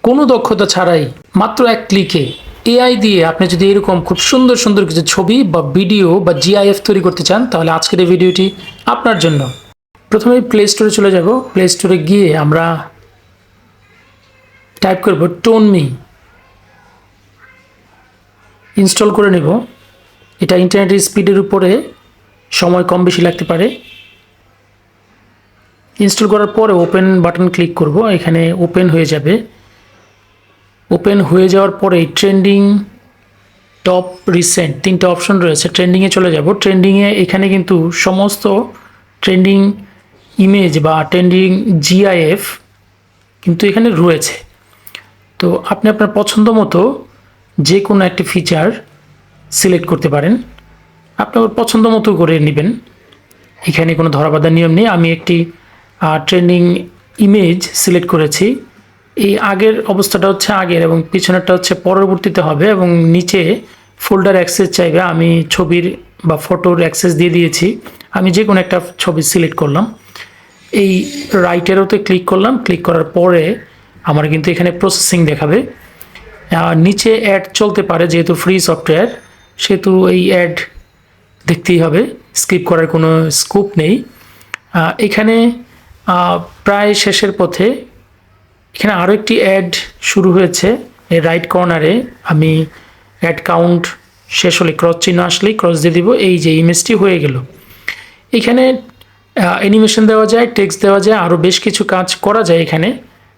কোনো দক্ষতা ছাড়াই মাত্র এক ক্লিকে এআই দিয়ে আপনি যদি এরকম খুব সুন্দর সুন্দর কিছু ছবি বা ভিডিও বা জিআইএফ তৈরি করতে চান, তাহলে আজকের এই ভিডিওটি আপনার জন্য। প্রথমে প্লে স্টোরে চলে যাব। প্লে স্টোরে গিয়ে আমরা টাইপ করব toonme, ইনস্টল করে নেব। এটা ইন্টারনেটের স্পিডের উপরে সময় কম বেশি লাগতে পারে। ইনস্টল করার পরে ওপেন বাটন ক্লিক করব, এখানে ওপেন হয়ে যাবে। ওপেন হয়ে যাওয়ার পরে ট্রেন্ডিং, টপ, রিসেন্ট তিনটা অপশন রয়েছে। ট্রেন্ডিংয়ে চলে যাব। ট্রেন্ডিংয়ে এখানে কিন্তু সমস্ত ট্রেন্ডিং ইমেজ বা ট্রেন্ডিং জিআইএফ কিন্তু এখানে রয়েছে। তো আপনি আপনার পছন্দ মতো যে কোনো একটি ফিচার সিলেক্ট করতে পারেন, আপনার পছন্দ মতো করে নেবেন। এখানে কোনো ধরাবাঁধা নিয়ম নেই। আমি একটি ট্রেন্ডিং ইমেজ সিলেক্ট করেছি। এই আগের অবস্থাটা হচ্ছে আগের এবং পিছনেরটা হচ্ছে পরবর্তীতে হবে, এবং নিচে ফোল্ডার অ্যাক্সেস চাইবে। আমি ছবির বা ফটোর অ্যাক্সেস দিয়ে দিয়েছি। আমি যে কোনো একটা ছবি সিলেক্ট করলাম, এই রাইট অ্যারোতে ক্লিক করলাম। ক্লিক করার পরে আমার কিন্তু এখানে প্রসেসিং দেখাবে। নিচে অ্যাড চলতে পারে, যেহেতু ফ্রি সফটওয়্যার সেহেতু এই অ্যাড দেখতেই হবে, স্কিপ করার কোনো স্কোপ নেই। এখানে প্রায় শেষের পথে এখানে আরও একটি অ্যাড শুরু হয়েছে। এই রাইট কর্নারে আমি অ্যাড কাউন্ট শেষ হলে ক্রস চিহ্ন আসলেই ক্রস দিয়ে দিব। এই যে ইমেজটি হয়ে গেল। এখানে অ্যানিমেশন দেওয়া যায়, টেক্সট দেওয়া যায়, আরও বেশ কিছু কাজ করা যায় এখানে।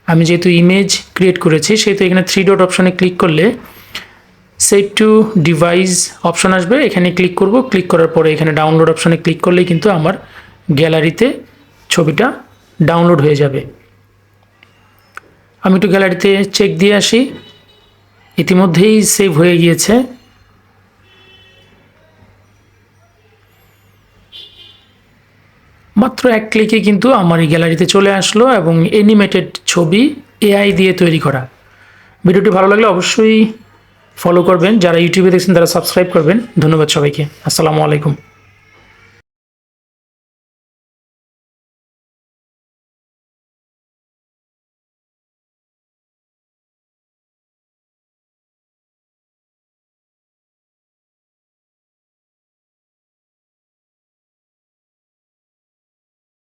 আমি যেহেতু ইমেজ ক্রিয়েট করেছি সেহেতু এখানে 3 ডট অপশানে ক্লিক করলে সেভ টু ডিভাইস অপশন আসবে, এখানে ক্লিক করব। ক্লিক করার পরে এখানে ডাউনলোড অপশানে ক্লিক করলেই কিন্তু আমার গ্যালারিতে ছবিটা ডাউনলোড হয়ে যাবে। আমি একটু গ্যালারিতে চেক দিয়ে আসি। ইতিমধ্যেই সেভ হয়ে গিয়েছে। মাত্র এক ক্লিকে কিন্তু আমার এই গ্যালারিতে চলে আসলো, এবং অ্যানিমেটেড ছবি এআই দিয়ে তৈরি করা। ভিডিওটি ভালো লাগলে অবশ্যই ফলো করবেন। যারা ইউটিউবে দেখছেন তারা সাবস্ক্রাইব করবেন। ধন্যবাদ সবাইকে। আসসালামু আলাইকুম।